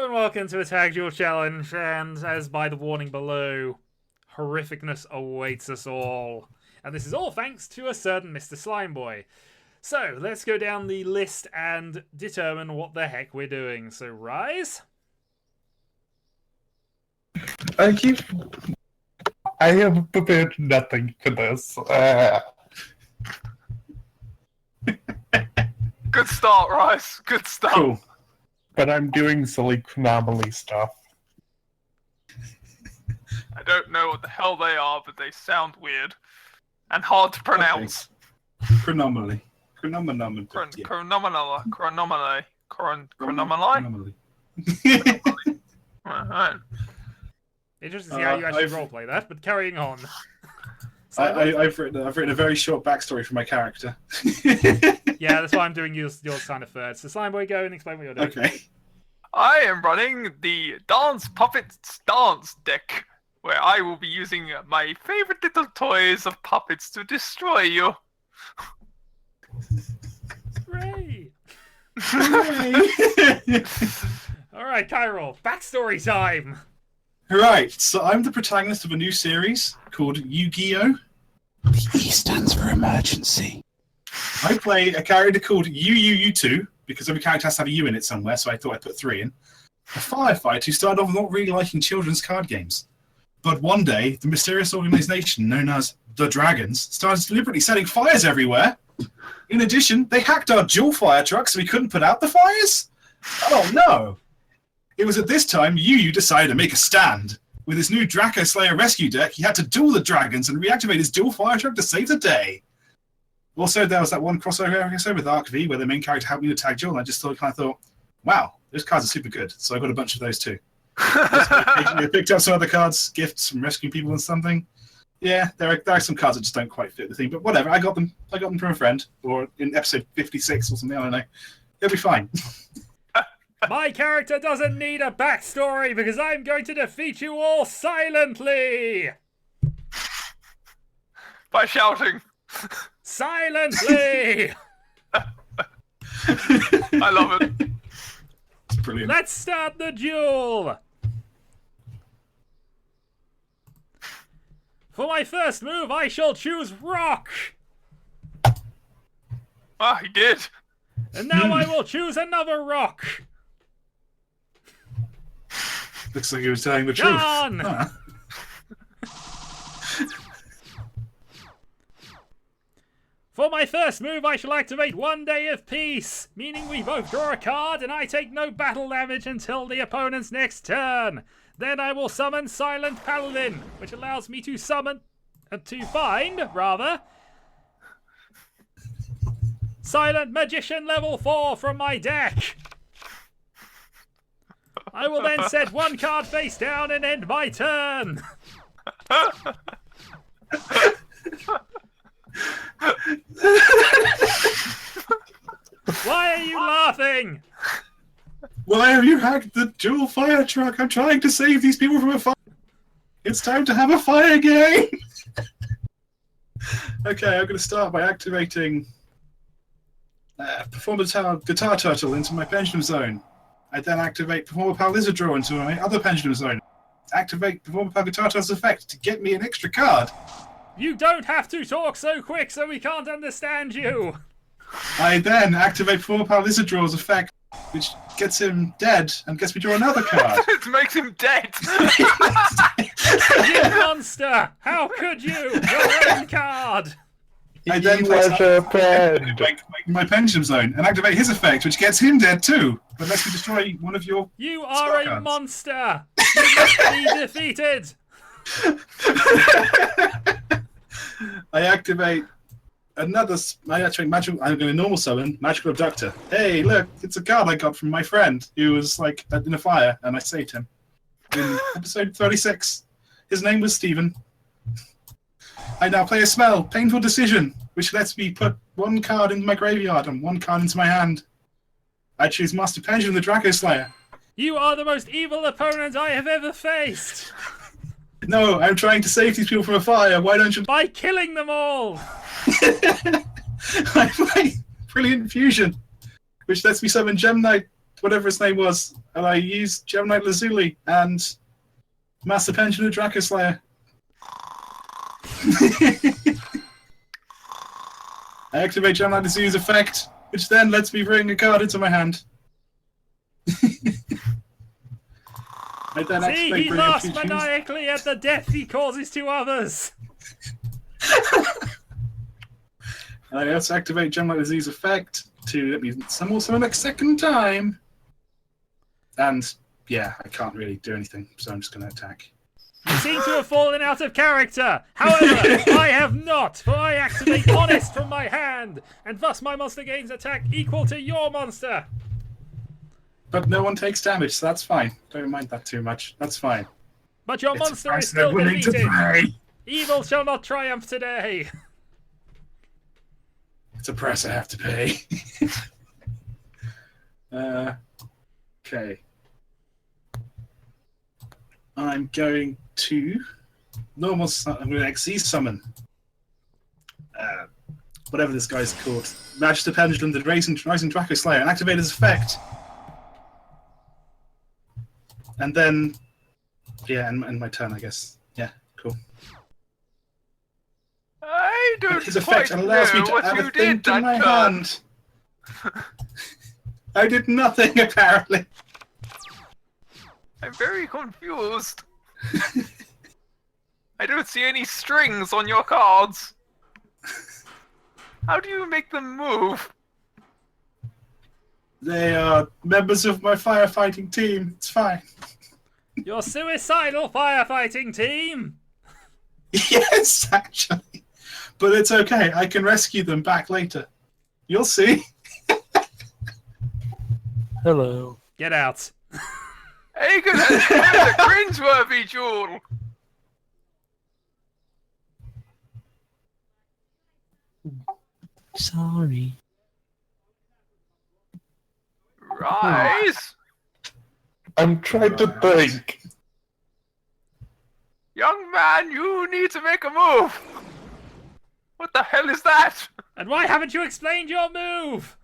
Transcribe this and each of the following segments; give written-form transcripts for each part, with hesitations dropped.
and welcome to a Tag Duel Challenge, and as by the warning below, horrificness awaits us all. And this is all thanks to a certain Mr. Slimeboy. So, let's go down the list and determine what the heck we're doing. So, Rise? I have prepared nothing for this. Good start, Rice. Good start. Cool. But I'm doing silly anomaly stuff. I don't know what the hell they are, but they sound weird and hard to pronounce. Chronomaly. Chronomaly. Chronomaly. Alright. Interesting to see how you actually roleplay that, but carrying on. I've written a very short backstory for my character. Yeah, that's why I'm doing yours kind of third. So Slimeboy, go and explain what you're doing. Okay. I am running the Dance Puppets Dance deck, where I will be using my favorite little toys of puppets to destroy you. Hooray! Alright, Chiral, backstory time! Right, so I'm the protagonist of a new series called Yu-Gi-Oh! The E stands for emergency. I play a character called Yu-2, because every character has to have a U in it somewhere, so I thought I'd put 3 in. A firefighter who started off not really liking children's card games. But one day, the mysterious organization known as the Dragons started deliberately setting fires everywhere. In addition, they hacked our dual fire truck so we couldn't put out the fires? Oh no! It was at this time Yu decided to make a stand. With his new Draco Slayer rescue deck, he had to duel the dragons and reactivate his dual fire truck to save the day. Also, there was that one crossover episode with Arc V where the main character helped me to tag duel, and I just thought, wow, those cards are super good. So I got a bunch of those too. I picked up some other cards, gifts from rescuing people and something. Yeah, there are some cards that just don't quite fit the thing, but whatever. I got them from a friend, or in episode 56 or something. I don't know. It'll be fine. My character doesn't need a backstory because I'm going to defeat you all silently! By shouting. Silently! I love it. It's brilliant. Let's start the duel! For my first move, I shall choose Rock! Ah, he did. And now I will choose another Rock! Looks like he was telling the John! truth. Huh. For my first move, I shall activate 1 Day of Peace, meaning we both draw a card and I take no battle damage until the opponent's next turn. Then I will summon Silent Paladin, which allows me to find Silent Magician level 4 from my deck. I will then set 1 card face down and end my turn. Why are you laughing? Why have you hacked the dual fire truck? I'm trying to save these people from a fire. It's time to have a fire game. Okay, I'm going to start by activating Performer Guitar Turtle into my Pendulum Zone. I then activate Performer Pal Lizard Draw into my other Pendulum Zone. Activate Performer Pal Guitar Turtle's effect to get me an extra card. You don't have to talk so quick so we can't understand you. I then activate Performer Pal Lizard Draw's effect, which gets him dead and gets me to draw another card. It makes him dead. You monster! How could you? Your own card! I then He was a friend. my Pendulum Zone and activate his effect, which gets him dead too, but lets me destroy one of your. You are spell a cards. monster! You must be defeated! I activate another. I activate magical. I'm going to normal summon Magical Abductor. Hey, look, it's a card I got from my friend who was like in a fire, and I saved him in episode 36. His name was Stephen. I now play a spell, Painful Decision, which lets me put 1 card into my graveyard and 1 card into my hand. I choose Master Pendulum, the Draco Slayer. You are the most evil opponent I have ever faced! No, I'm trying to save these people from a fire. Why don't you? By killing them all! I play Brilliant Fusion, which lets me summon Gem Knight whatever his name was, and I use Gemini Lazuli and Master Pension of Dracoslayer. I activate Gemini Lazuli's effect, which then lets me bring a card into my hand. I then See, activate he Brilliant laughs Features. maniacally at the death he causes to others. And I also activate Gemini Lazuli's effect to let me summon a second time. And yeah, I can't really do anything, so I'm just going to attack. You seem to have fallen out of character. However, I have not, for I activate Honest from my hand, and thus my monster gains attack equal to your monster. But no one takes damage, so that's fine. Don't mind that too much. That's fine. But your It's a monster is price still I'm willing to defeated. pay. Evil shall not triumph today. It's a price I have to pay. Okay. I'm going to I'm going to XZ summon. Whatever this guy's called. Magister Pendulum, the Rising Draco Slayer, and activate his effect. And then, yeah, and my turn, I guess. Yeah, cool. I don't His effect quite allows me know to what add you a thing did to that my turn. hand. I did nothing, apparently. I'm very confused. I don't see any strings on your cards. How do you make them move? They are members of my firefighting team. It's fine. Your suicidal firefighting team. Yes, actually. But it's okay. I can rescue them back later. You'll see. Hello. Get out. Aegon has had a cringeworthy duel. Sorry. Rise. I'm trying to think. Young man, you need to make a move. What the hell is that? And why haven't you explained your move?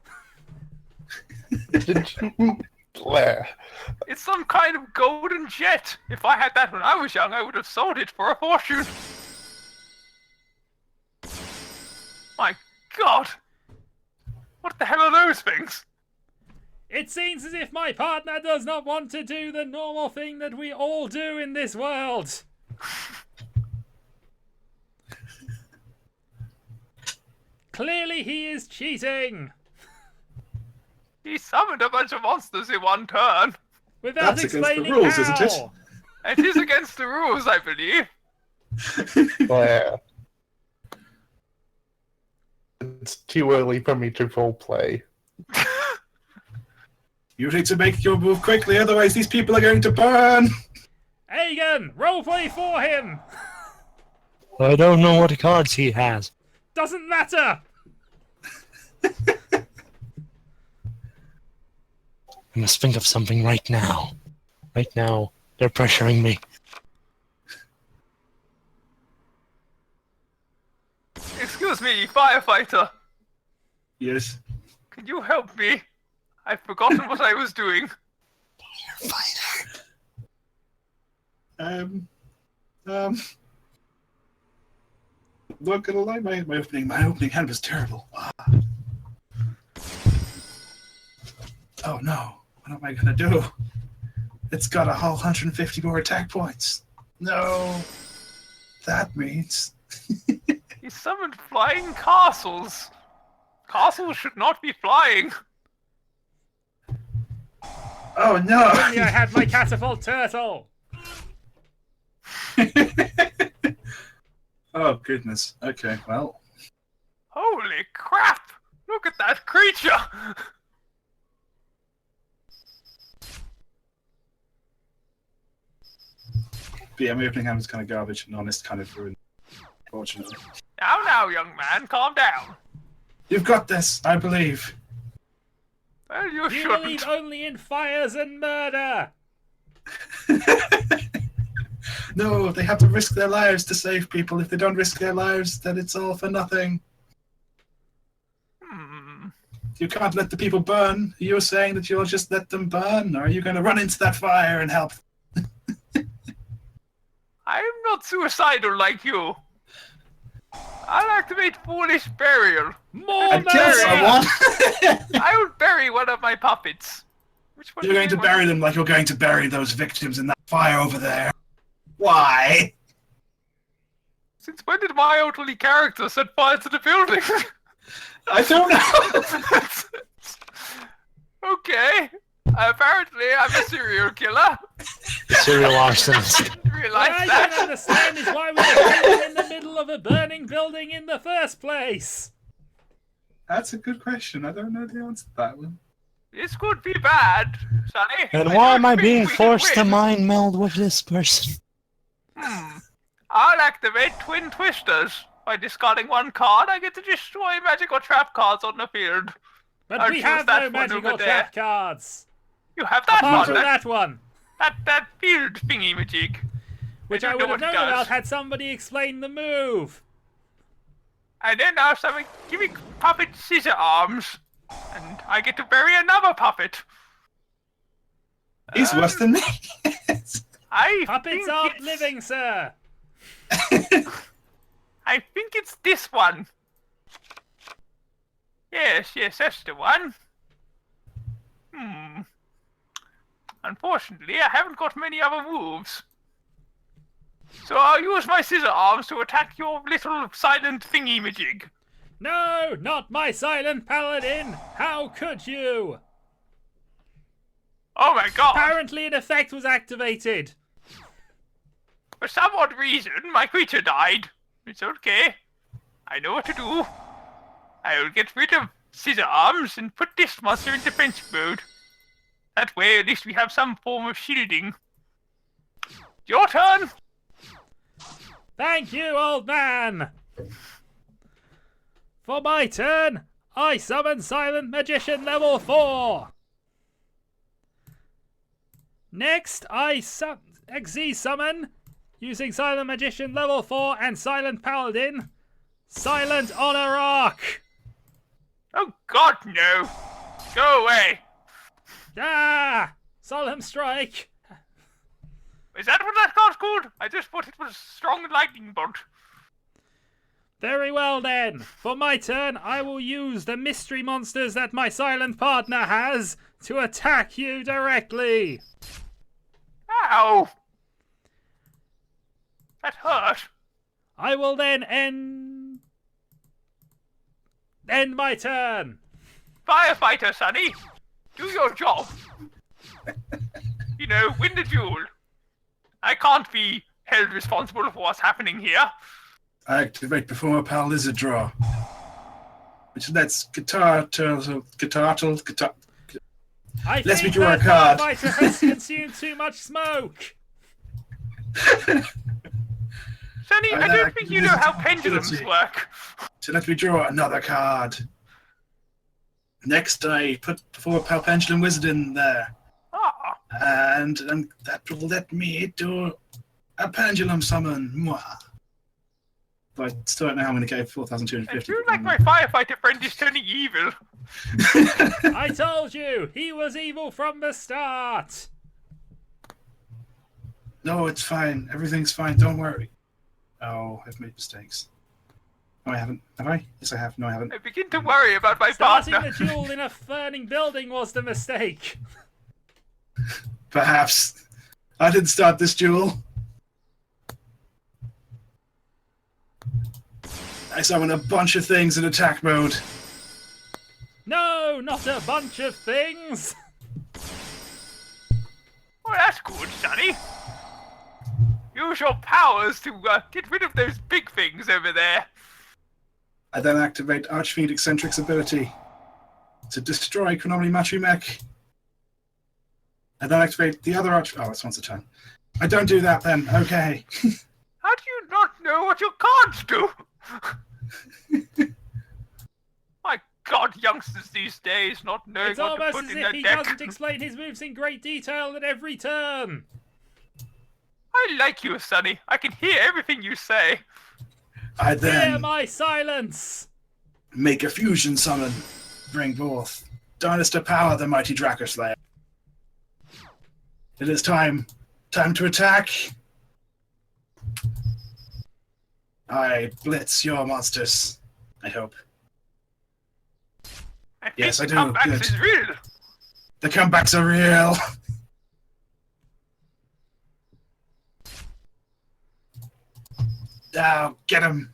Blair. It's some kind of golden jet. If I had that when I was young, I would have sold it for a fortune. My God. What the hell are those things? It seems as if my partner does not want to do the normal thing that we all do in this world. Clearly he is cheating. He summoned a bunch of monsters in one turn. Without That's against the explaining rules, how. isn't it? It is against the rules, I believe. Blair. It's too early for me to roleplay. You need to make your move quickly, otherwise these people are going to burn. Aegon, roleplay for him. I don't know what cards he has. Doesn't matter. I must think of something right now. Right now, they're pressuring me. Excuse me, firefighter. Yes. Can you help me? I've forgotten what I was doing. Fighter. Not gonna lie, my opening hand was terrible. Oh no, what am I gonna do? It's got a whole 150 more attack points. No, that means He summoned flying castles. Castles should not be flying. oh no. Only I had my catapult turtle. Oh goodness. Okay, well, Holy crap! Look at that creature! but yeah, my opening hand was kind of garbage and honest, kind of ruined. Fortunately, Now, young man, calm down. you've got this, I believe. Well, you You shouldn't. believe only in fires and murder. No, they have to risk their lives to save people. If they don't risk their lives, then it's all for nothing. You can't let the people burn. You're saying that you'll just let them burn, or are you going to run into that fire and help? I'm not suicidal like you. I'll activate foolish burial. More And kill someone. I will bury one of my puppets. Which one? You're going to bury them like you're going to bury those victims in that fire over there. Why? Since when did my elderly character set fire to the building? I don't know. Okay. Apparently, I'm a serial killer. Serial arsonist. Didn't realize What I that. don't understand is why we're in the middle of a burning building in the first place. That's a good question. I don't know the answer to that one. This could be bad, Sonny. And I why don't am I think being we can forced to win. mind meld with this person? I'll activate Twin Twisters. By discarding one card, I get to destroy magical trap cards on the field. But I'll we choose have that no one magical over there. trap cards. You have that Apart one. from that one, That field thingy majig. which I I don't would know have what it known does. about had somebody explained the move. And then now someone give me puppet scissor arms. And I get to bury another puppet. He's worse than me. I Puppets think aren't it's- living, sir. I think it's this one. Yes, that's the one. Unfortunately, I haven't got many other moves. So I'll use my scissor arms to attack your little silent thingy-majig. No, not my silent paladin. How could you? Oh my god! Apparently an effect was activated. For some odd reason, my creature died. It's okay. I know what to do. I will get rid of scissor arms and put this monster in defense mode. That way, at least we have some form of shielding. Your turn! Thank you, old man. For my turn, I summon Silent Magician level 4. Next, I XZ summon, using Silent Magician level 4 and Silent Paladin, Silent Honor Arc. Oh god, no! Go away! Ah! Solemn Strike. Is that what that card's called? I just thought it was Strong Lightning Bolt. Very well then. For my turn, I will use the mystery monsters that my silent partner has to attack you directly. Ow! That hurt. I will then end my turn. Firefighter, Sonny! Do your job! You know, win the duel. I can't be held responsible for what's happening here. I activate Performer Pal Lizard Draw. Which lets guitar. I Let me think draw a that card. firefighter has consumed too much smoke. Sonny, I don't think you know how pendulums work. So let me draw another card. Next, I put Performer Pal Pendulum Wizard in there. Ah, And that will let me do a pendulum summon. Mwah. But I still don't know how I'm going to get I 4,250. feel like my firefighter friend is turning evil. I told you, he was evil from the start. No, it's fine. Everything's fine. Don't worry. Oh, I've made mistakes. No, I haven't. Have I? Yes, I have. No, I haven't. I begin to worry about my Starting partner. the duel in a burning building was the mistake. Perhaps. I didn't start this duel. I summon a bunch of things in attack mode. No, not a bunch of things. Well, that's good, Sonny. Use your powers to get rid of those big things over there. I then activate Archfiend Eccentric's ability to destroy Chronomery Matri Mech. I then activate the other Arch... Oh, that's once a turn. I don't do that then. Okay. How do you not know what your cards do? My god, youngsters these days not knowing It's what to almost put as in if their he deck. doesn't explain his moves in great detail at every turn. I like you, Sonny. I can hear everything you say. I Hear then my silence. make a fusion summon bring forth dinosaur power, the mighty Draco Slayer. It is time to attack. I blitz your monsters, I hope. Yes, I do. Comebacks Good. is real. The comebacks are real. Now, get him.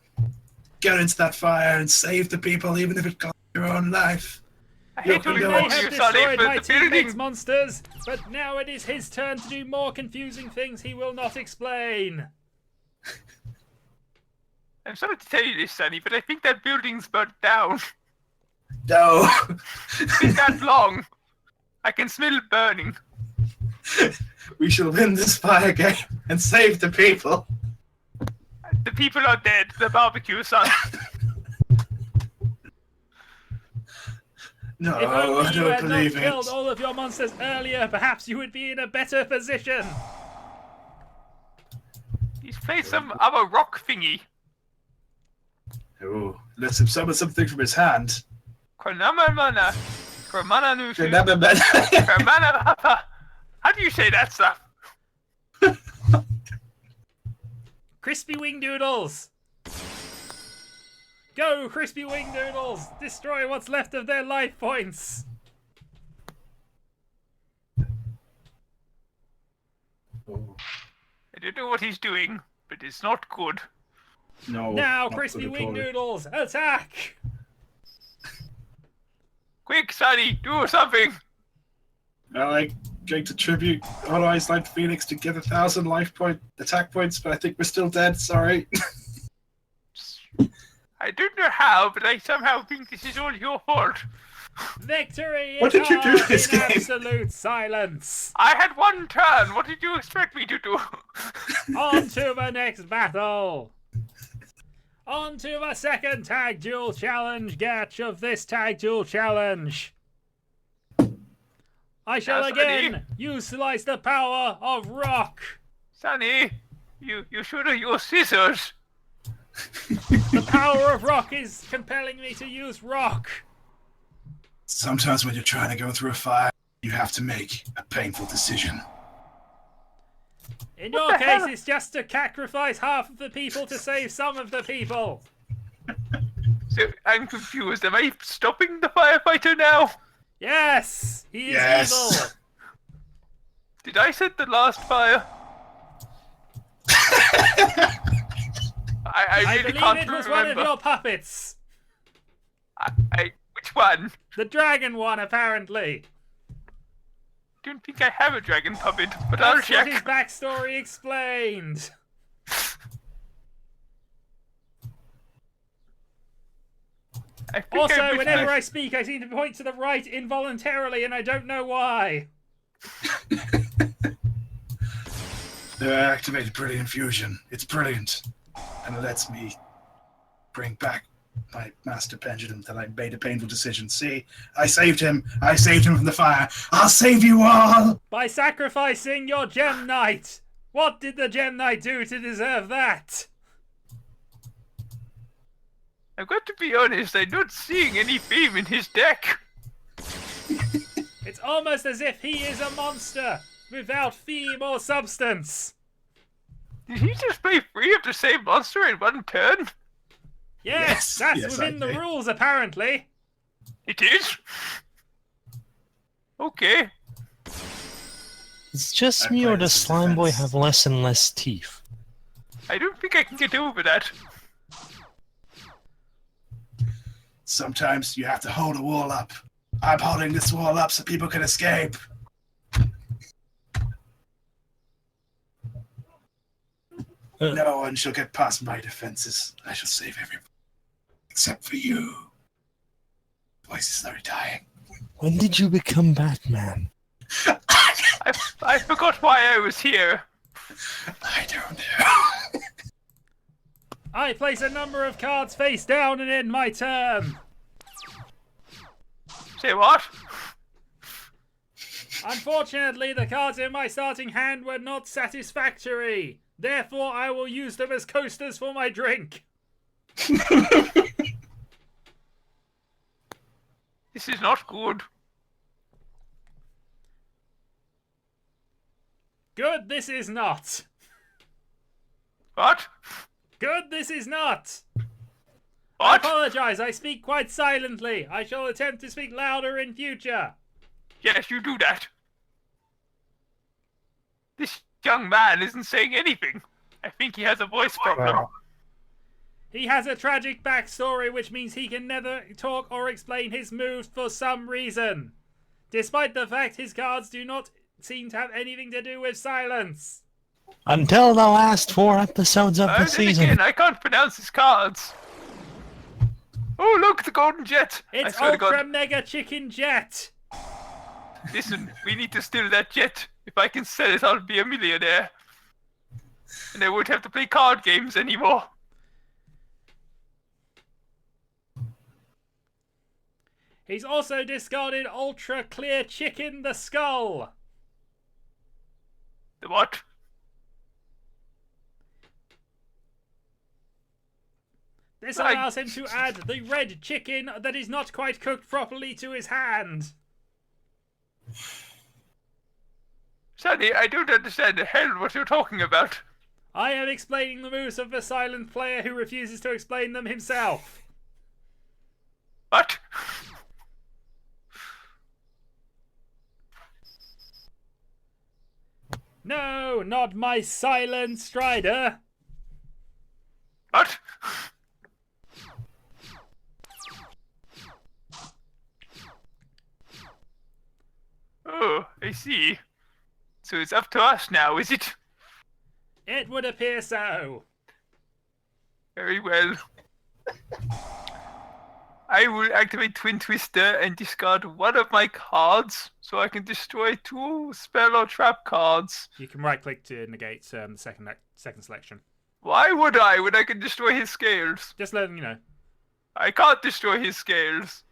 Get into that fire and save the people, even if it costs your own life. I hate to You You know may inform it. have you, Sonny, destroyed but my the teammates' building... monsters, but now it is his turn to do more confusing things he will not explain. I'm sorry to tell you this, Sonny, but I think that building's burnt down. No. It's been that long. I can smell it burning. We shall win this fire game and save the people. The people are dead. The barbecue, son. No, If I only you don't had not believe killed it. all of your monsters earlier, perhaps you would be in a better position. He's played some other rock thingy. Oh, let's him summon something from his hand. Kronamamana. Kromana Nushu. Remember, Kromana Papa. How do you say that stuff? Crispy Wing Doodles! Go, Crispy Wing Doodles! Destroy what's left of their life points! I don't know what he's doing, but it's not good. No. Now, not Crispy good at Wing all. Doodles, attack! Quick, Sonny, do something. Well, I'm going to tribute Hot Eyes Light Phoenix to get 1,000 life point attack points, but I think we're still dead. Sorry. I don't know how, but I somehow think this is all your fault. Victory What is did you do ours this in game? absolute silence! I had one turn. What did you expect me to do? On to the next battle! On to the second tag duel challenge match of this tag duel challenge! I shall Now, Sonny. again utilize the power of rock! Sonny, you should have used scissors. The power of rock is compelling me to use rock! Sometimes when you're trying to go through a fire, you have to make a painful decision. In your the case, hell? it's just to sacrifice half of the people to save some of the people! So I'm confused. Am I stopping the firefighter now? Yes! He is Yes. evil! Did I set the last fire? I I really believe can't it was remember. one of your puppets! Which one? The dragon one, apparently! Don't think I have a dragon puppet, but I'll That's what his check. backstory explained! I think Also, I whenever I speak, I seem to point to the right involuntarily, and I don't know why. Activated Brilliant Fusion. It's brilliant. And it lets me bring back my master pendulum that I made a painful decision. See, I saved him. I saved him from the fire. I'll save you all! By sacrificing your Gem Knight! What did the Gem Knight do to deserve that? I've got to be honest, I'm not seeing any theme in his deck. It's almost as if he is a monster, without theme or substance. Did he just play 3 of the same monster in one turn? Yes, that's yes, within I the did. rules, apparently. It is? Okay. It's just I me, or played does this in Slime Boy defense. have less and less teeth? I don't think I can get over that. Sometimes you have to hold a wall up. I'm holding this wall up so people can escape. No one shall get past my defenses. I shall save everyone. Except for you. Voice is slowly dying. When did you become Batman? I forgot why I was here. I don't know. I place a number of cards face down and end my turn. Say what? Unfortunately, the cards in my starting hand were not satisfactory. Therefore, I will use them as coasters for my drink. This is not good. Good, this is not. What? Good, this is not. I What? apologize, I speak quite silently. I shall attempt to speak louder in future. Yes, you do that. This young man isn't saying anything. I think he has a voice problem. He has a tragic backstory, which means he can never talk or explain his moves for some reason. Despite the fact his cards do not seem to have anything to do with silence. Until the last 4 episodes of the Then season. again, I can't pronounce his cards. Oh, look, the golden jet. I It's swear to Ultra God. Mega Chicken Jet. Listen, we need to steal that jet. If I can sell it, I'll be a millionaire. And I won't have to play card games anymore. He's also discarded Ultra Clear Chicken the Skull. The what? This allows him to add the red chicken that is not quite cooked properly to his hand. Sonny, I don't understand the hell what you're talking about. I am explaining the moves of the silent player who refuses to explain them himself. What? No, not my silent strider. What? Oh, I see. So it's up to us now, is it? It would appear so. Very well. I will activate Twin Twister and discard one of my cards so I can destroy 2 spell or trap cards. You can right click to negate the second selection. Why would I when I can destroy his scales? Just letting you know. I can't destroy his scales.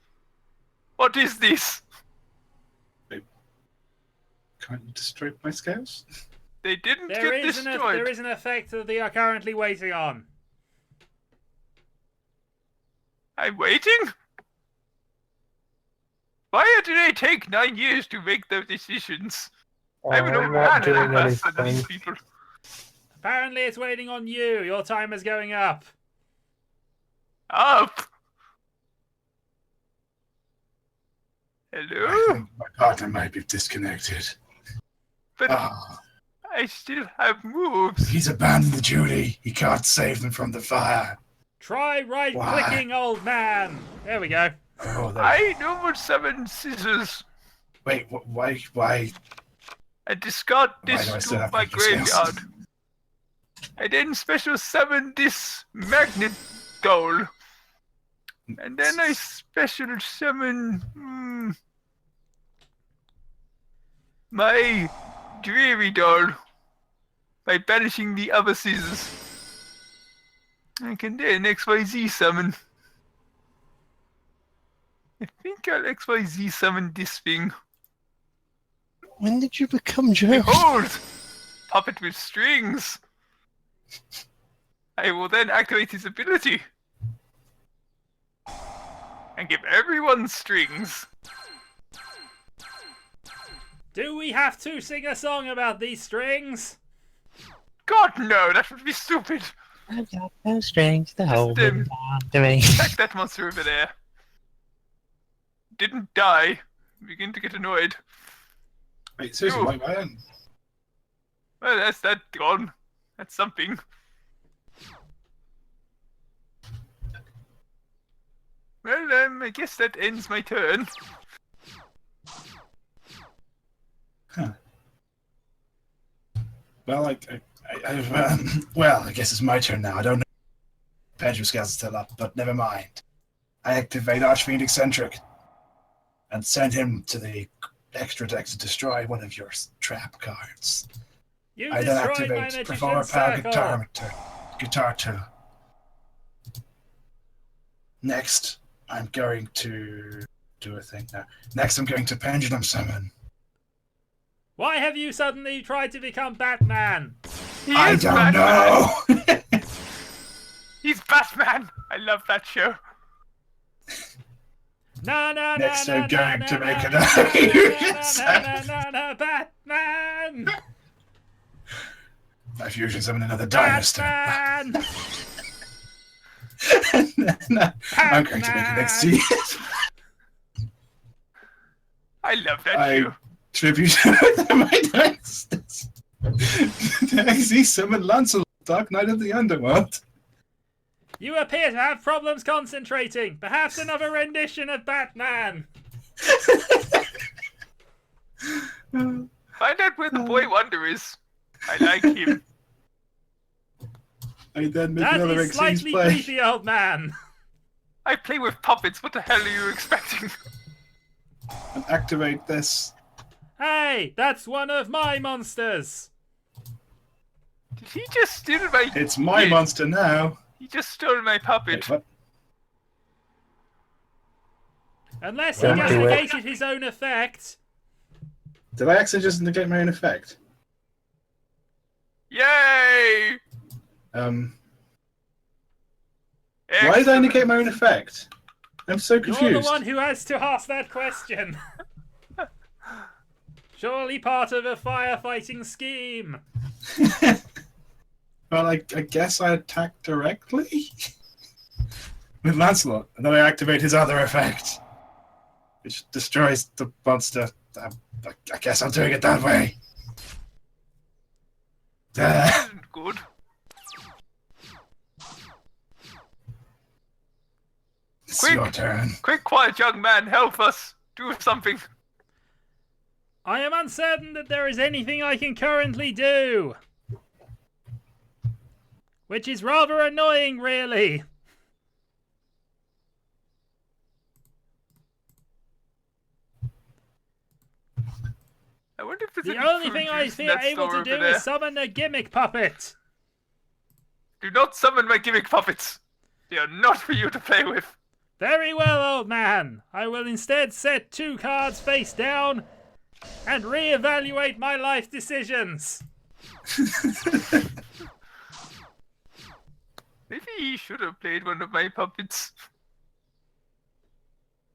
What is this? Can't you destroy my scales? They didn't There get is destroyed. an effect that they are currently waiting on. I'm waiting? Why did they take 9 years to make their decisions? I'm an old I'm man not and doing I'm faster than these anything. people. Apparently it's waiting on you. Your time is going up. Up! I Hello? think my partner might be disconnected. But Ah, I still have moves. he's abandoned the duty. He can't save them from the fire. Try right-clicking, old man. There we go. Oh, I know summon scissors. wait, why? I discard Why this do I still to have my to use scales? graveyard. I then special summon this magnet doll. And then I special summon my dreary doll by banishing the other scissors. I can then XYZ summon. I think I'll XYZ summon this thing. When did you become Joe? Behold! Puppet with strings! I will then activate his ability. And give everyone strings. Do we have to sing a song about these strings? God no, that would be stupid. I've got no strings to hold Them. them down to me. Attack that monster over there. Didn't die. Begin to get annoyed. Wait, seriously, Ew. why don't? Well, that's that gone. That's something. Well, I guess that ends my turn. Well, I guess it's my turn now. I don't know. Pedro's scales are still up, but never mind. I activate Archfiend Eccentric and send him to the extra deck to destroy one of your trap cards. You I then destroyed my activate Performer magician's Power circle. Guitar Tool. Next, I'm going to do a thing now. Next, I'm going to Pendulum Summon. Why have you suddenly tried to become Batman? He I is don't Batman. know! He's Batman. I love that show. Next I'm going to make an Batman! My fusion summon another dinosaur. Batman! No, I'm going to make an XD. I love that I you. tribute to my dinosaurs. The XD summon Lancelot, Dark Knight of the Underworld. You appear to have problems concentrating. Perhaps another rendition of Batman. Find out where the boy wonder is. I like him. I then make That another is XD slightly play. creepy, old man. I play with puppets. What the hell are you expecting? And activate this. Hey, that's one of my monsters. Did he just steal my... It's my Yeah, monster now. He just stole my puppet. Wait, what? Unless Don't he just do it. negated his own effect. Did I accidentally just negate my own effect? Yay! Why did I negate my own effect? I'm so confused. You're the one who has to ask that question. Surely part of a firefighting scheme. Well, I guess I attack directly with Lancelot, and then I activate his other effect, which destroys the monster. I guess I'm doing it that way. Isn't good. It's Quick. your turn. Quick, quiet young man, help us. Do something. I am uncertain that there is anything I can currently do. Which is rather annoying, really. I wonder if there's The any only fruit thing I juice in feel that able store to over do there. is summon a gimmick puppet. Do not summon my gimmick puppets. They are not for you to play with. Very well, old man. I will instead set 2 cards face down and re-evaluate my life decisions. Maybe he should have played one of my puppets.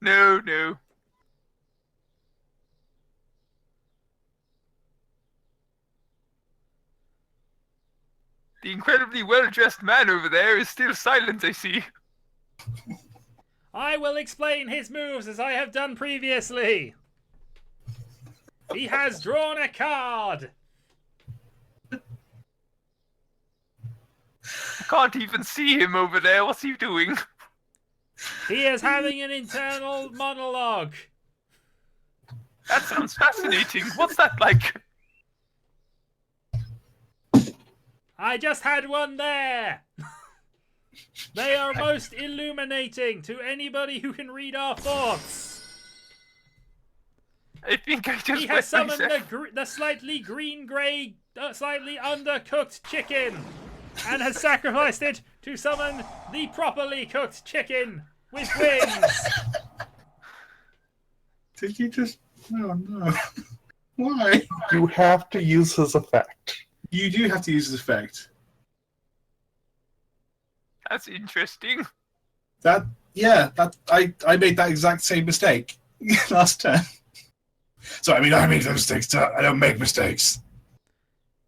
No. The incredibly well-dressed man over there is still silent, I see. I will explain his moves as I have done previously. He has drawn a card. I can't even see him over there. What's he doing? He is having an internal monologue. That sounds fascinating. What's that like? I just had one there. They are most illuminating to anybody who can read our thoughts. I think I just He has wet summoned myself. the slightly green-grey, slightly undercooked chicken and has sacrificed it to summon the properly cooked chicken with wings. Did you just... Oh, no. Why? You have to use his effect. You do have to use this effect. That's interesting. I made that exact same mistake last turn. So, I make those mistakes. I don't make mistakes.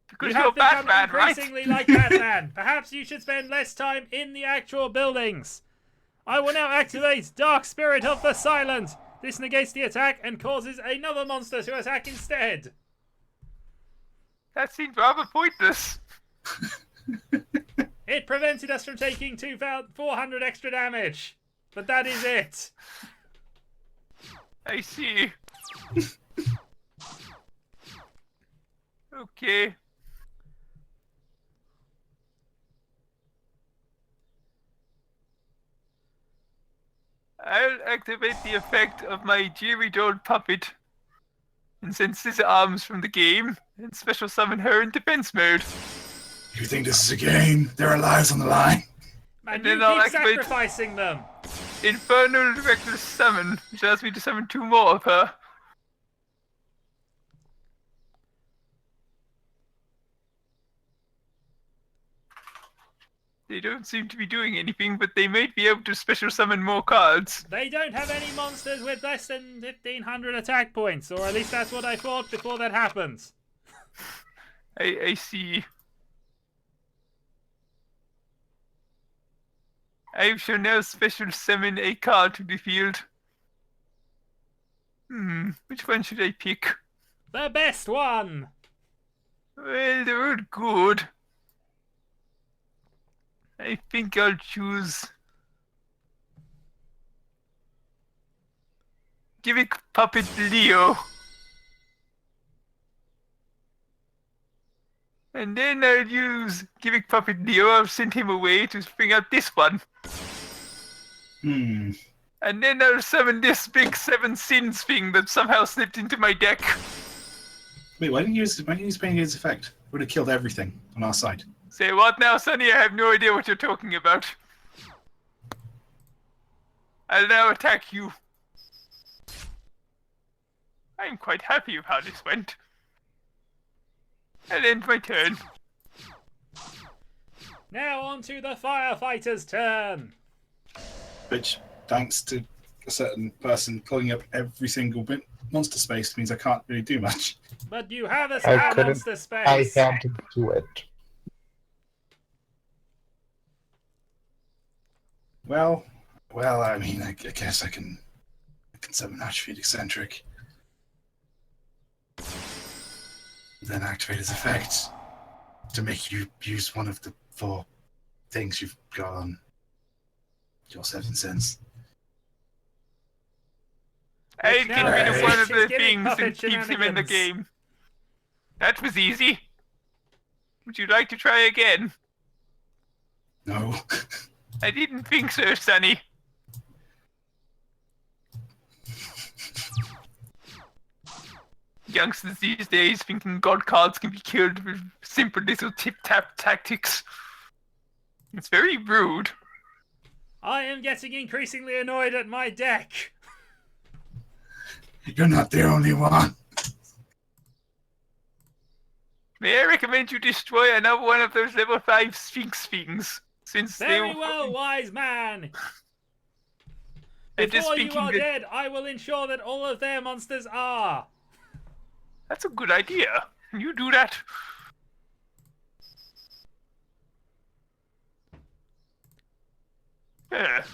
Because You you're have become Batman, right? increasingly like Batman. Perhaps you should spend less time in the actual buildings. I will now activate Dark Spirit of the Silent. This negates the attack and causes another monster to attack instead. That seemed rather pointless. It prevented us from taking 400 extra damage. But that is it. I see. Okay. I'll activate the effect of my Gyarados puppet and send Scissor Arms from the game and special summon her in defense mode. You think this is a game? There are lives on the line. Man, And you then I'll keep activate- sacrificing them. Infernal Reckless Summon, which allows me to summon 2 more of her. They don't seem to be doing anything, but they might be able to special summon more cards. They don't have any monsters with less than 1,500 attack points, or at least that's what I thought before that happens. I see. I shall now special summon a card to the field. Which one should I pick? The best one! Well, they're all good. I think I'll choose Gimmick Puppet Leo. And then I'll use Gimmick Puppet Leo. I'll send him away to bring out this one. Hmm. And then I'll summon this big 7 sins thing that somehow slipped into my deck. Wait, why didn't you use Bane Gaze's effect? It would have killed everything on our side. Say what now, Sonny? I have no idea what you're talking about. I'll now attack you. I'm quite happy with how this went. I'll end my turn. Now on to the firefighter's turn. Which, thanks to a certain person pulling up every single monster space, means I can't really do much. But you have a I spare couldn't. monster space. I had to do it. Well, I mean, I guess I can summon Atrophied Eccentric. Then activate his effect to make you use one of the 4 things you've got on your 7 cents. I'll get rid of one of the Gimmick things puppet and keeps him in the shenanigans. game. That was easy. Would you like to try again? No. I didn't think so, Sonny. Youngsters these days thinking god cards can be killed with simple little tip-tap tactics. It's very rude. I am getting increasingly annoyed at my deck. You're not the only one. May I recommend you destroy another one of those level 5 Sphinx things? Since Very well, wise man. I'm just Before you thinking are that dead, I will ensure that all of their monsters are. that's a good idea. Can you do that? Yeah.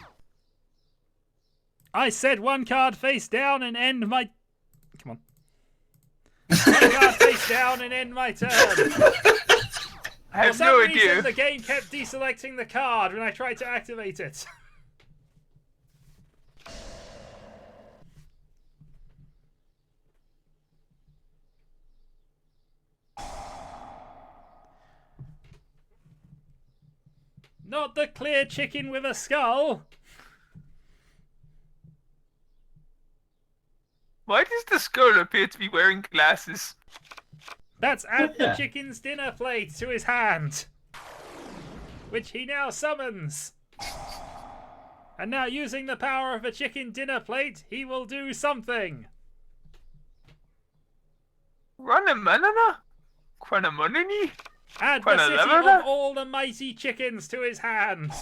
I said one card face down and end my... Come on. One card face down and end my turn. I have For no some reason, idea. the game kept deselecting the card when I tried to activate it. Not the clear chicken with a skull. Why does the skull appear to be wearing glasses? That's add the chicken's dinner plate to his hand, which he now summons. And now, using the power of a chicken dinner plate, he will do something. Ranamanana? Quanamonini? Add the city of all the mighty chickens to his hand.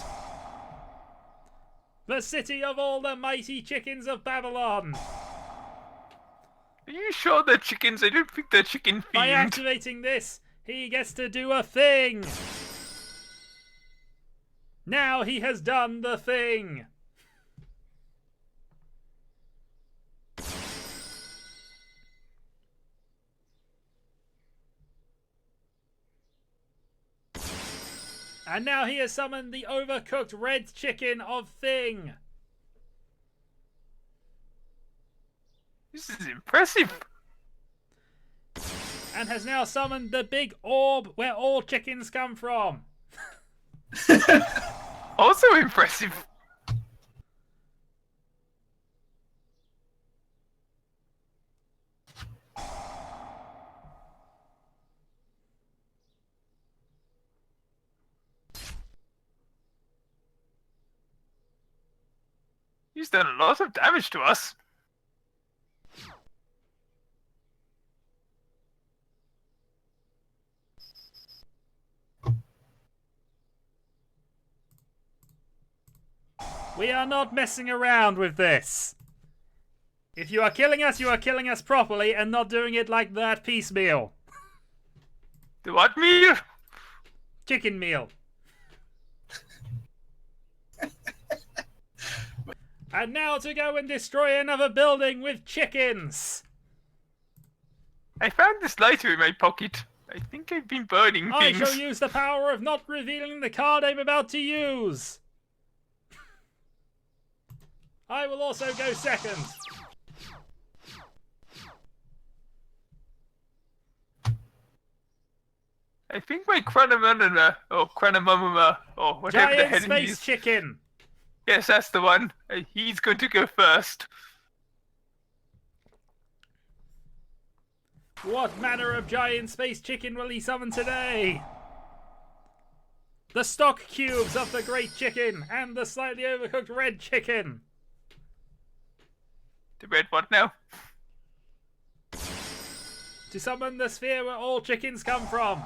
The city of all the mighty chickens of Babylon. Are you sure they're chickens? I don't think they're chicken By themed. activating this, he gets to do a thing. Now he has done the thing. And now he has summoned the overcooked red chicken of Thing. This is impressive. And has now summoned the big orb where all chickens come from. Also impressive. He's done a lot of damage to us. We are not messing around with this. If you are killing us, you are killing us properly and not doing it like that piecemeal. The what meal? Chicken meal. And now to go and destroy another building with chickens. I found this lighter in my pocket. I think I've been burning I things. shall use the power of not revealing the card I'm about to use. I will also go second. I think my Chronomanima, or Chronomamama, or whatever the Giant hell he space is. chicken. Yes, that's the one. He's going to go first. What manner of giant space chicken will he summon today? The stock cubes of the great chicken and the slightly overcooked red chicken. The red what now? To summon the sphere where all chickens come from.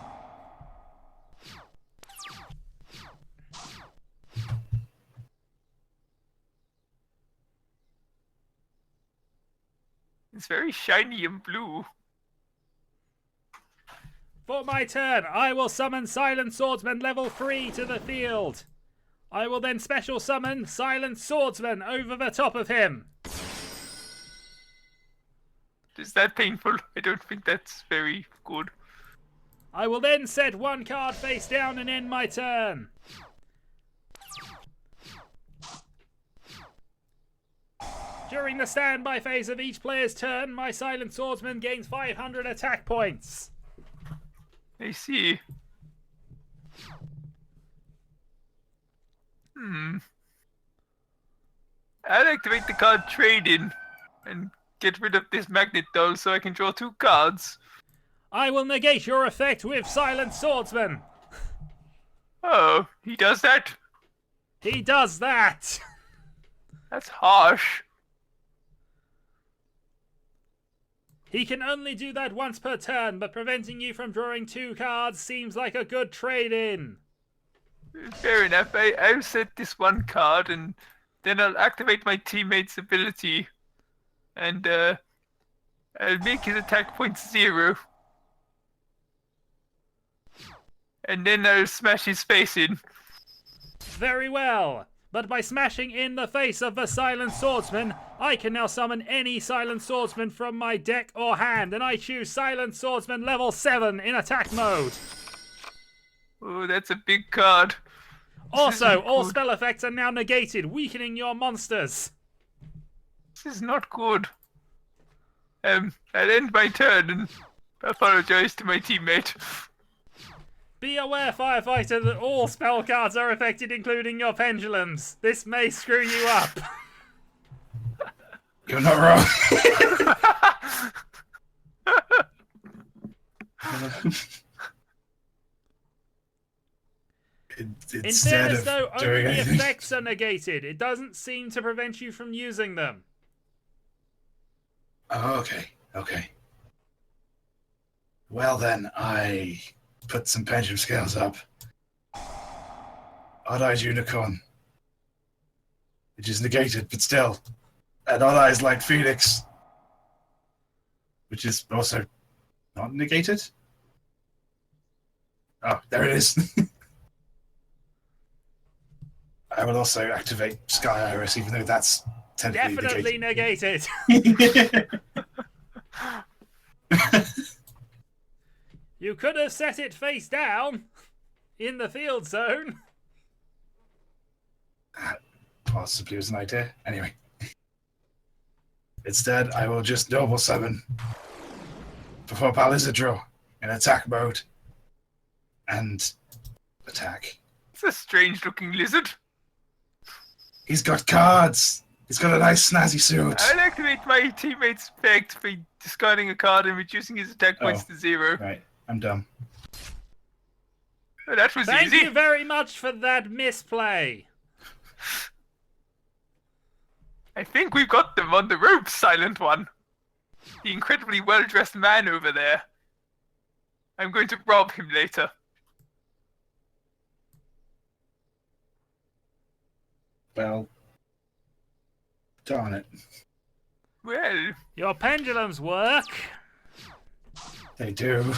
It's very shiny and blue. For my turn, I will summon Silent Swordsman level 3 to the field. I will then special summon Silent Swordsman over the top of him. Is that painful? I don't think that's very good. I will then set one card face down and end my turn. During the standby phase of each player's turn, my Silent Swordsman gains 500 attack points. I see. I'll activate the card Trade-In and get rid of this magnet doll so I can draw 2 cards. I will negate your effect with Silent Swordsman. Oh, he does that? He does that. That's harsh. He can only do that once per turn, but preventing you from drawing 2 cards seems like a good trade-in. Fair enough. I'll set this 1 card and then I'll activate my teammate's ability. And I'll make his attack points 0. And then I'll smash his face in. Very well. But by smashing in the face of the Silent Swordsman, I can now summon any Silent Swordsman from my deck or hand, and I choose Silent Swordsman level 7 in attack mode. Oh, that's a big card. Also, all spell effects are now negated, weakening your monsters. This is not good. I'll end my turn and apologize to my teammate. Be aware, Firefighter, that all spell cards are affected, including your pendulums. This may screw you up. You're not wrong. In Instead fairness, of though, only doing the anything. effects are negated. It doesn't seem to prevent you from using them. Oh, okay. Well then, I put some pendulum scales up. Odd-eyed unicorn. Which is negated, but still. And odd-eyes like Phoenix. Which is also not negated. Oh, there it is. I will also activate Sky Iris, even though that's technically Definitely negated. You could have set it face down in the field zone. That possibly was an idea. Anyway. Instead, I will just normal summon before Palizadro in attack mode and attack. It's a strange looking lizard. He's got cards. He's got a nice snazzy suit. I'll activate my teammate's effect by discarding a card and reducing his attack points to 0. Right, I'm dumb. Oh, that was Thank easy. you very much for that misplay. I think we've got them on the ropes, Silent One. The incredibly well-dressed man over there. I'm going to rob him later. Well, Darn it. Well, Your pendulums work. They do.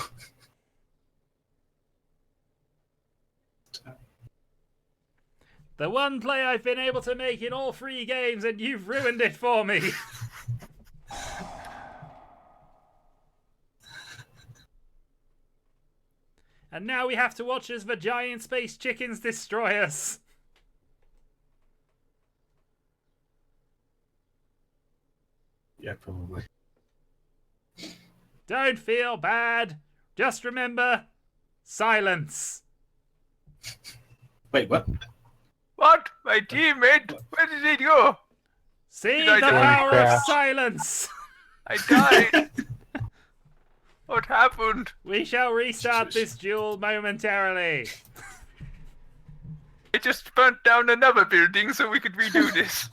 The one play I've been able to make in all 3 games, and you've ruined it for me. And now we have to watch as the giant space chickens destroy us. Yeah, probably. Don't feel bad. Just remember, silence. Wait, what? what? My teammate? Where did he go? See Did I the die? power of Crash. silence. I died. What happened? We shall restart Jesus. this duel momentarily. It just burnt down another building so we could redo this.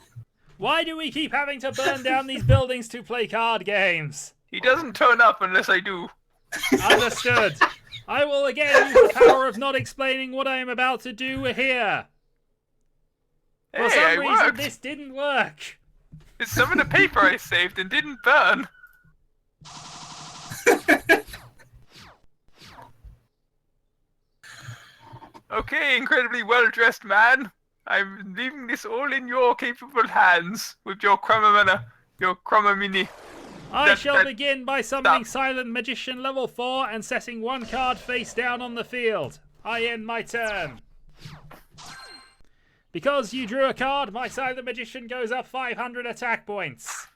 Why do we keep having to burn down these buildings to play card games? He doesn't turn up unless I do. Understood. I will again use the power of not explaining what I am about to do here. For Hey, some I reason, worked. this didn't work. It's some of the paper I saved and didn't burn. Okay, incredibly well-dressed man. I'm leaving this all in your capable hands with your Crummer Mini. I shall begin by summoning Silent Magician level 4 and setting 1 card face down on the field. I end my turn. Because you drew a card, my Silent Magician goes up 500 attack points.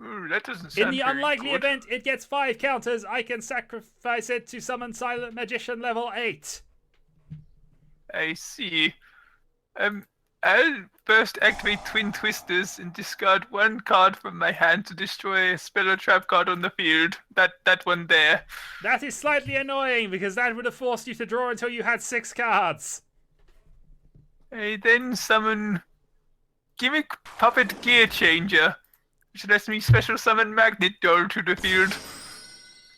Ooh, that doesn't In sound the very unlikely good. event it gets 5 counters, I can sacrifice it to summon Silent Magician level 8. I see. I'll first activate Twin Twisters and discard 1 card from my hand to destroy a spell or trap card on the field. That one there. That is slightly annoying because that would have forced you to draw until you had 6 cards. I then summon Gimmick Puppet Gear Changer, which lets me special summon Magnet Doll to the field.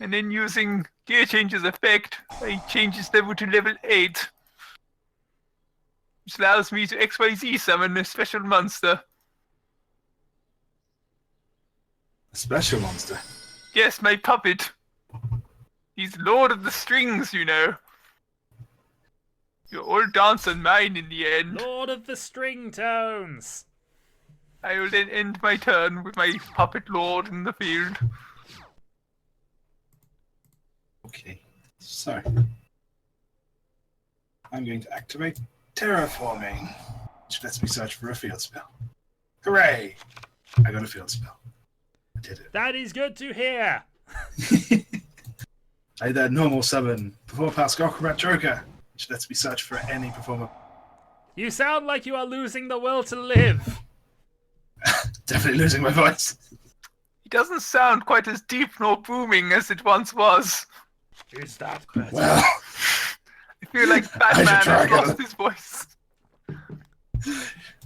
And then using Gear Changer's effect, I change its level to level 8. Which allows me to XYZ summon a special monster. A special monster. Yes, my puppet. He's Lord of the Strings, you know. You'll all dance on mine in the end. Lord of the String Tones. I will then end my turn with my puppet lord in the field. Okay, so I'm going to activate Terraforming, which lets me search for a field spell. Hooray! I got a field spell. I did it. That is good to hear. I then normal summon Perform Pascal Acrobat Joker, which lets me search for any performer. You sound like you are losing the will to live. Definitely losing my voice. He doesn't sound quite as deep nor booming as it once was. Is that better? Well, I feel like I should Batman try has again. lost his voice.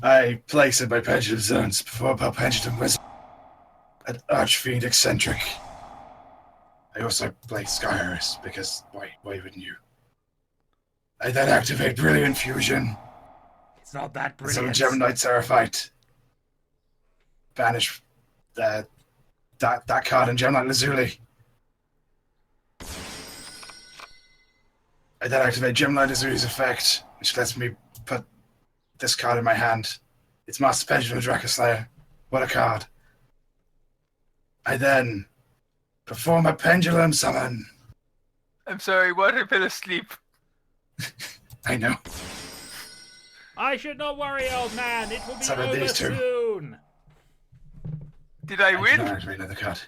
I place in my pendulum zones before a pendulum wizard, an archfiend eccentric. I also play Skyris because why wouldn't you? I then activate Brilliant Fusion. It's not that So brilliant. Gemini Seraphite. Banish that card in Gemini Lazuli. I then activate Gemini Lazuli's effect, which lets me put this card in my hand. It's Master Pendulum Dracoslayer. What a card. I then perform a pendulum summon. I'm sorry, what? I fell asleep. I know. I should not worry, old man. It will be Some of over these two. soon. Did I I win? cannot activate another card.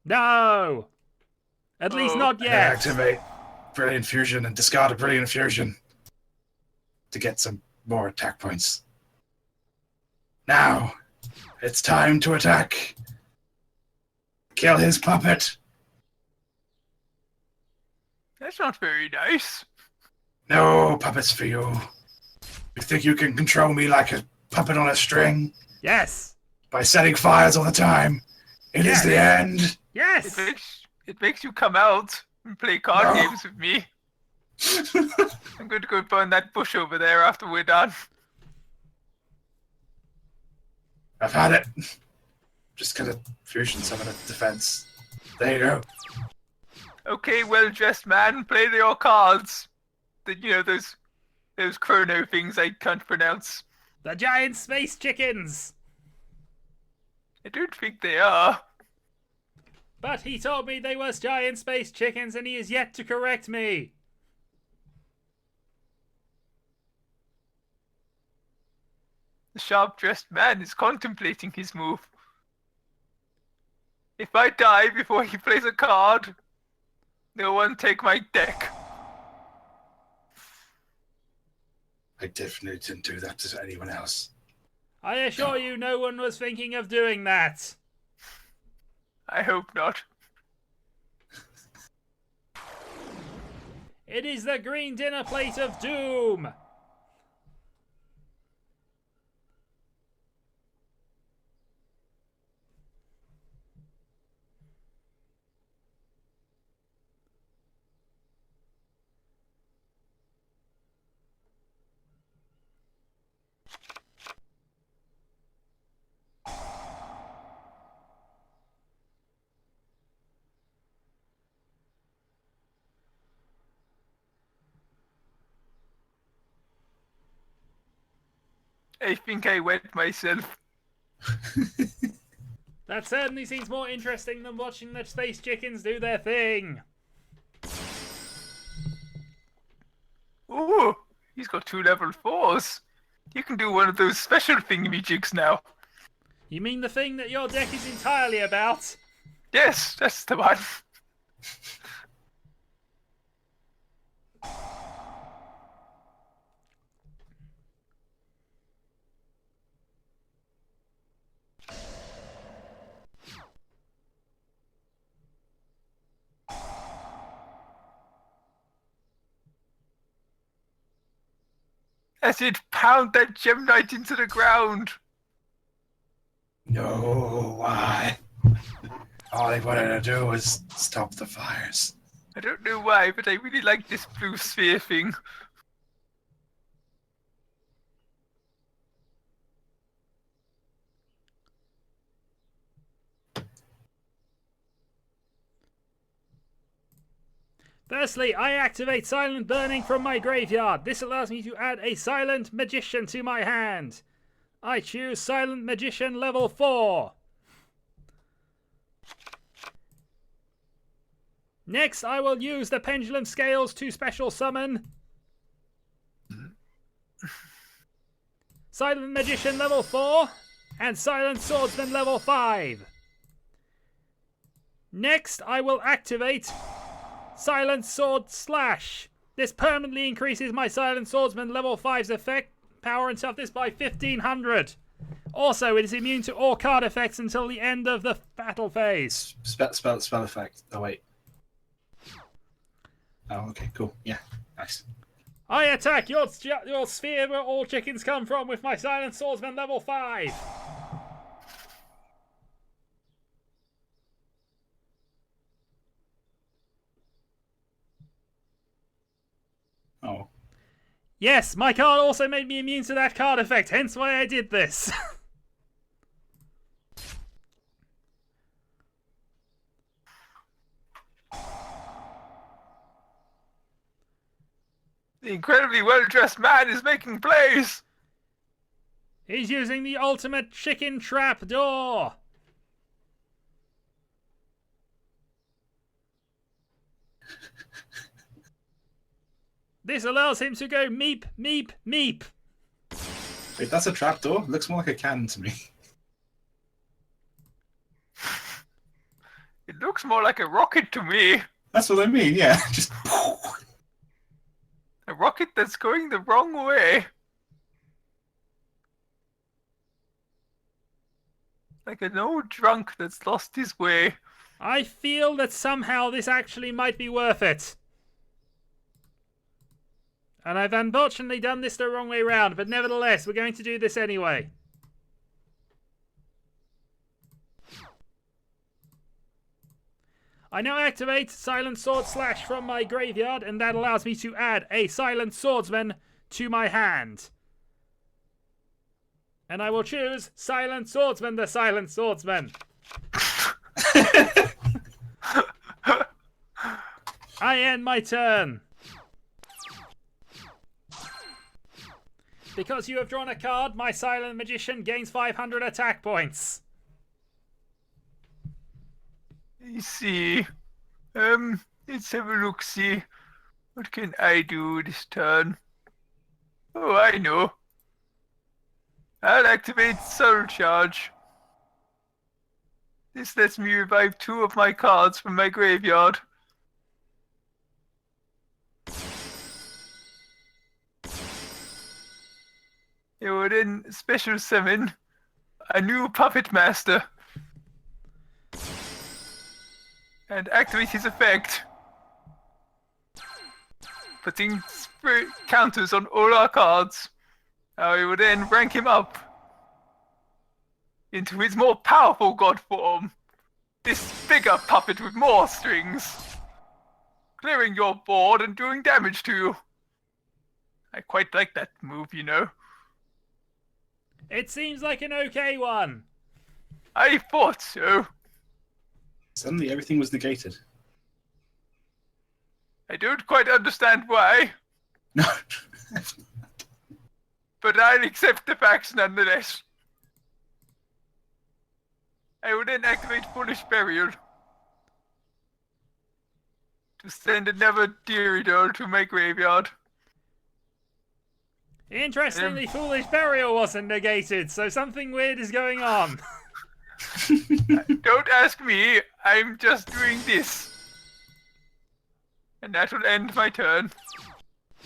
No. At least Oh. not I then yet. activate Brilliant Fusion and discard a Brilliant Fusion to get some more attack points. Now, it's time to attack. Kill his puppet. That's not very nice. No puppets for you. You think you can control me like a puppet on a string Yes. by setting fires all the time? It is the end. Yes. It makes you come out and play card No. games with me. I'm going to go burn that bush over there after we're done. I've had it. Just gonna fusion summon a defense. There you go. Okay, well-dressed man, play your cards. Those chrono things I can't pronounce. The giant space chickens! I don't think they are. But he told me they were giant space chickens and he is yet to correct me. The sharp-dressed man is contemplating his move. If I die before he plays a card, no one take my deck. I definitely didn't do that to anyone else. I assure you no one was thinking of doing that. I hope not. It is the green dinner plate of doom. I think I wet myself. That certainly seems more interesting than watching the space chickens do their thing. Ooh, he's got 2 level 4s. You can do one of those special thingamajigs now. You mean the thing that your deck is entirely about? Yes, that's the one. As it pound that gem knight into the ground. No, why? All I wanted to do was stop the fires. I don't know why, but I really like this blue sphere thing. Firstly, I activate Silent Burning from my graveyard. This allows me to add a Silent Magician to my hand. I choose Silent Magician level 4. Next, I will use the Pendulum Scales to special summon Silent Magician level 4 and Silent Swordsman level 5. Next, I will activate Silent Sword Slash. This permanently increases my Silent Swordsman level 5's effect, power and toughness by 1500. Also, it is immune to all card effects until the end of the battle phase. Spell effect. Oh, wait. Oh, okay, cool. Yeah, nice. I attack your sphere where all chickens come from with my Silent Swordsman level 5. Oh. Yes, my card also made me immune to that card effect, hence why I did this. The incredibly well-dressed man is making plays. He's using the ultimate chicken trap door. This allows him to go meep, meep, meep. Wait, that's a trapdoor? Looks more like a cannon to me. It looks more like a rocket to me. That's what I mean, yeah. Just... A rocket that's going the wrong way. Like an old drunk that's lost his way. I feel that somehow this actually might be worth it. And I've unfortunately done this the wrong way round, but nevertheless, we're going to do this anyway. I now activate Silent Sword Slash from my graveyard, and that allows me to add a Silent Swordsman to my hand. And I will choose Silent Swordsman, the Silent Swordsman. I end my turn. Because you have drawn a card, my Silent Magician gains 500 attack points. I see. Let's have a look-see. What can I do this turn? Oh, I know. I'll activate Soul Charge. This lets me revive 2 of my cards from my graveyard. It will then special summon a new Puppet Master and activate his effect, putting spirit counters on all our cards. I will then rank him up into his more powerful god form, this bigger puppet with more strings, clearing your board and doing damage to you. I quite like that move, you know. It seems like an okay one. I thought so. Suddenly everything was negated. I don't quite understand why, No. but I'll accept the facts nonetheless. I will then activate Foolish Burial to send another Diridoll to my graveyard. Interestingly, Foolish Burial wasn't negated, so something weird is going on. Don't ask me, I'm just doing this. And that will end my turn.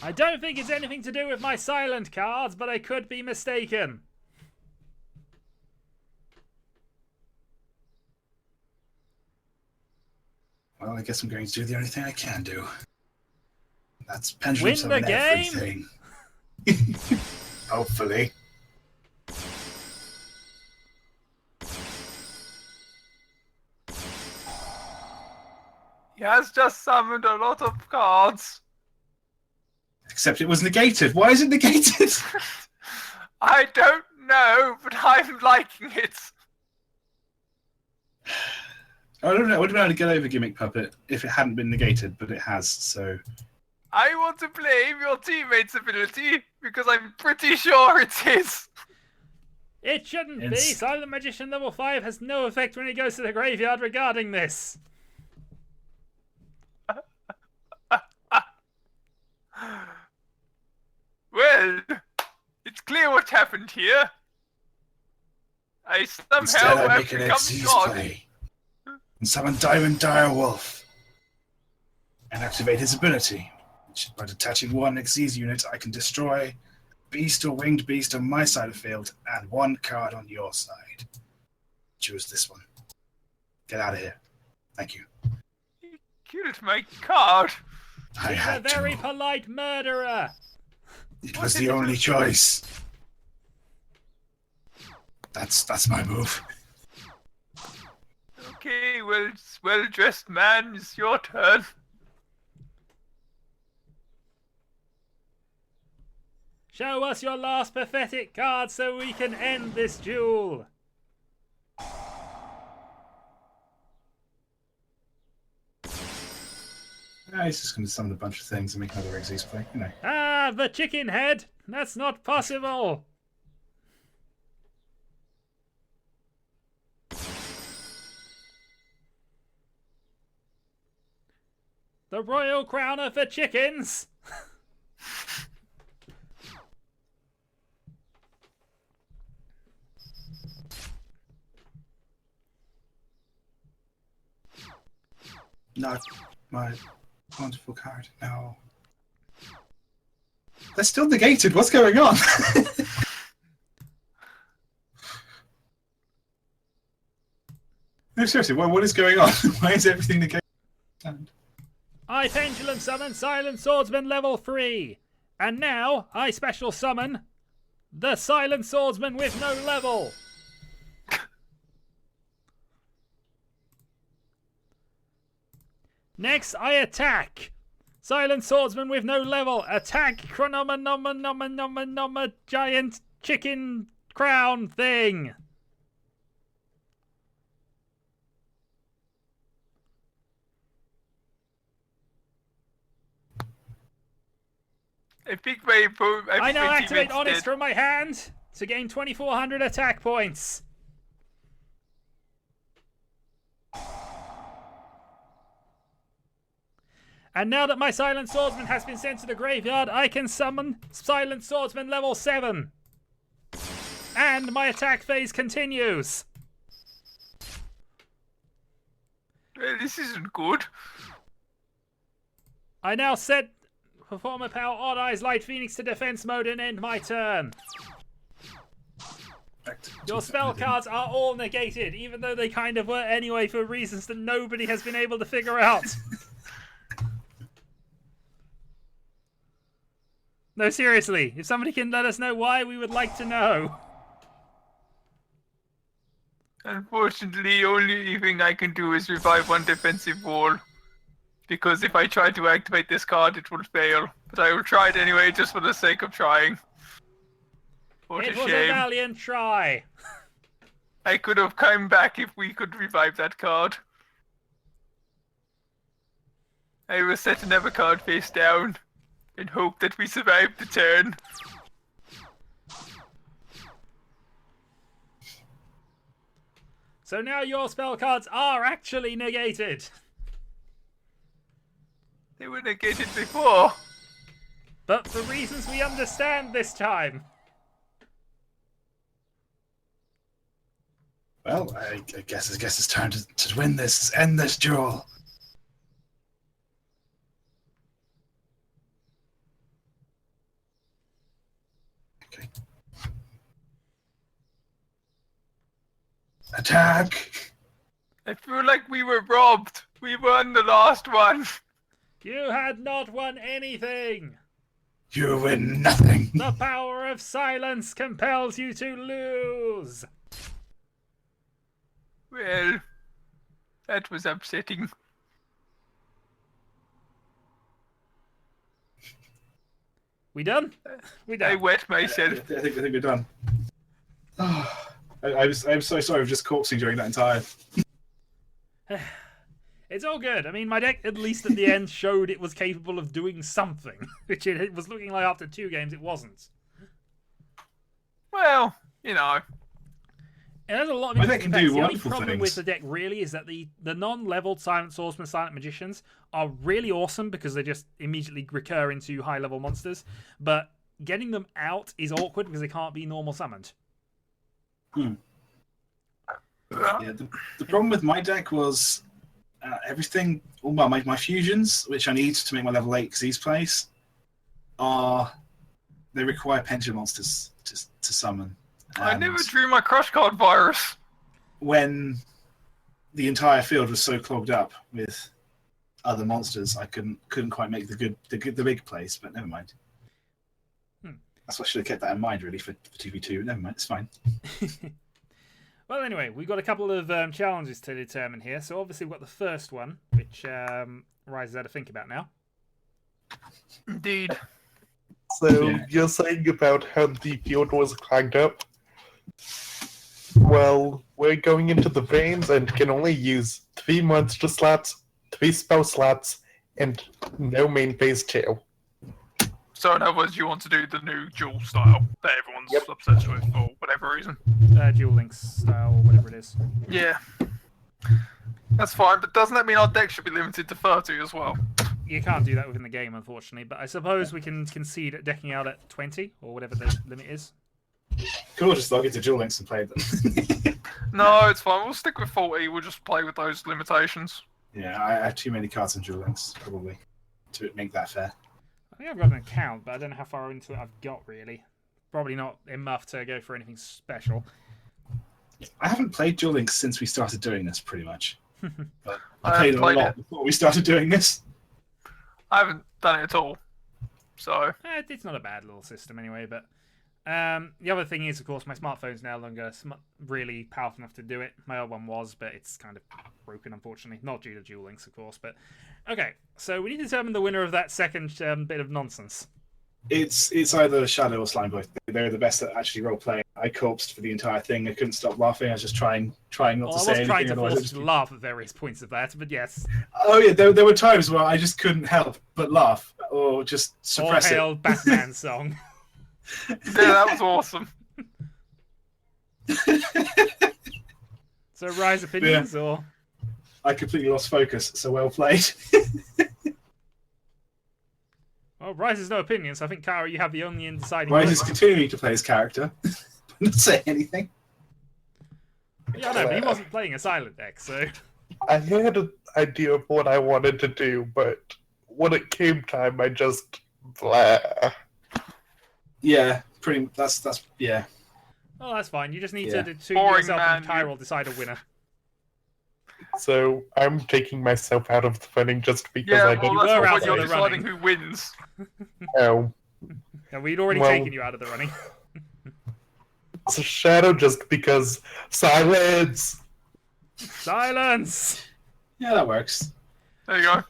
I don't think it's anything to do with my silent cards, but I could be mistaken. Well, I guess I'm going to do the only thing I can do. That's pendulum Win the summon game? everything. Hopefully. He has just summoned a lot of cards. Except it was negated. Why is it negated? I don't know, but I'm liking it. I don't know. I would have been able to get over Gimmick Puppet if it hadn't been negated, but it has, so... I want to blame your teammate's ability, because I'm pretty sure it is. It shouldn't be. It's- Silent Magician level 5 has no effect when he goes to the graveyard regarding this. Well, it's clear what happened here. I Instead, somehow I have make an become Xyz God. play and summon Diamond Direwolf and activate his ability. By detaching one Xyz unit, I can destroy beast or winged beast on my side of the field and one card on your side. Choose this one. Get out of here. Thank you. He killed my card. I He's a had very to. polite murderer. It was the only choice. That's my move. Okay, well-dressed man, it's your turn. Show us your last pathetic card so we can end this duel. He's just going to summon a bunch of things and make another Xyz play, you know. Ah, the chicken head. That's not possible. The royal crown of the chickens. Not my wonderful card. No. They're still negated. What's going on? No, seriously, what is going on? Why is everything negated? I pendulum summon Silent Swordsman level 3. And now I special summon the Silent Swordsman with no level. Next, I attack. Silent Swordsman with no level. Attack Chronomanoma giant chicken crown thing. I think my I now activate teammate's Honest dead. from my hand to gain 2,400 attack points. And now that my Silent Swordsman has been sent to the graveyard, I can summon Silent Swordsman level 7. And my attack phase continues. Well, this isn't good. I now set Performer Power Odd Eyes Light Phoenix to defense mode and end my turn. Your spell cards are all negated, even though they kind of were anyway for reasons that nobody has been able to figure out. No, seriously, if somebody can let us know why, we would like to know. Unfortunately, the only thing I can do is revive one defensive wall. Because if I try to activate this card, it will fail. But I will try it anyway, just for the sake of trying. What It a was shame. a valiant try. I could have come back if we could revive that card. I will set another card face down and hope that we survive the turn. So now your spell cards are actually negated. They were negated before. But for reasons we understand this time. Well, I guess it's time to win this, end this duel. Okay. Attack! I feel like we were robbed. We won the last one. You had not won anything. You win nothing. The power of silence compels you to lose. Well, that was upsetting. We done? We I done. wet I myself. think we're done. I'm so sorry for just corpsing during that entire. It's all good. I mean, my deck, at least at the end, showed it was capable of doing something, which it was looking like after 2 games it wasn't. Well, you know. It has a lot of My deck interesting can do effects. The only wonderful problem things. with the deck really is that the non-leveled Silent Swordsman, Silent Magicians are really awesome because they just immediately recur into high-level monsters, but getting them out is awkward because they can't be normal summoned. Yeah, the problem with my deck was everything. Well, my fusions, which I need to make my level 8 Xyz plays, they require pension monsters to summon. I And never drew my crush card virus. when the entire field was so clogged up with other monsters, I couldn't quite make the big plays. But never mind. That's why I should have kept that in mind really for 2v2. Never mind, it's fine. Well, anyway, we've got a couple of challenges to determine here. So obviously we've got the first one, which Rise had to think about now. Indeed. So Yeah. you're saying about how the field was clogged up? Well, we're going into the veins and can only use 3 monster slots, 3 spell slots, and no main phase 2. So in other words, you want to do the new dual style that everyone's Yep. obsessed with for whatever reason. Duel Links style, whatever it is. Yeah. That's fine, but doesn't that mean our deck should be limited to 30 as well? You can't do that within the game, unfortunately, but I suppose we can concede at decking out at 20, or whatever the limit is. Cool, just log into Duel Links and play them. No, it's fine. We'll stick with 40. We'll just play with those limitations. Yeah, I have too many cards in Duel Links, probably, to make that fair. I think I've got an account, but I don't know how far into it I've got, really. Probably not enough to go for anything special. I haven't played Duel Links since we started doing this, pretty much. But I I played haven't it a played lot it. before we started doing this. I haven't done it at all. So, It's not a bad little system anyway, but the other thing is, of course, my smartphone's no longer really powerful enough to do it. My old one was, but it's kind of broken, unfortunately. Not due to Duel Links, of course, but... Okay, so we need to determine the winner of that second bit of nonsense. It's either Shadow or Slimeboy. They're the best at actually role playing. I corpsed for the entire thing. I couldn't stop laughing. I was just trying not Well, to I say was anything. trying to Otherwise, force you to laugh at various points of that, but yes. Oh yeah, there were times where I just couldn't help but laugh or just All suppress hail it. Batman song. Yeah, that was awesome. So, Rise opinions, or? I completely lost focus. So well played. Well, Rise has no opinions, so I think, Kara, you have the only deciding Rise is vote. continuing to play his character. Not say anything. Yeah, I know, but he wasn't playing a silent deck, so... I had an idea of what I wanted to do, but when it came time, I just blah. Yeah, pretty. That's yeah. Oh, that's fine. You just need Yeah. to between Boring yourself and man, Chiral decide a winner. So I'm taking myself out of the running just because Yeah, I well, didn't that's were not out when of you're the deciding running. who wins. know. And we'd already Well- taken you out of the running. So Shadow just because silence. Silence! Yeah, that works. There you go.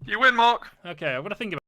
You win, Mark. Okay, I'm going to think about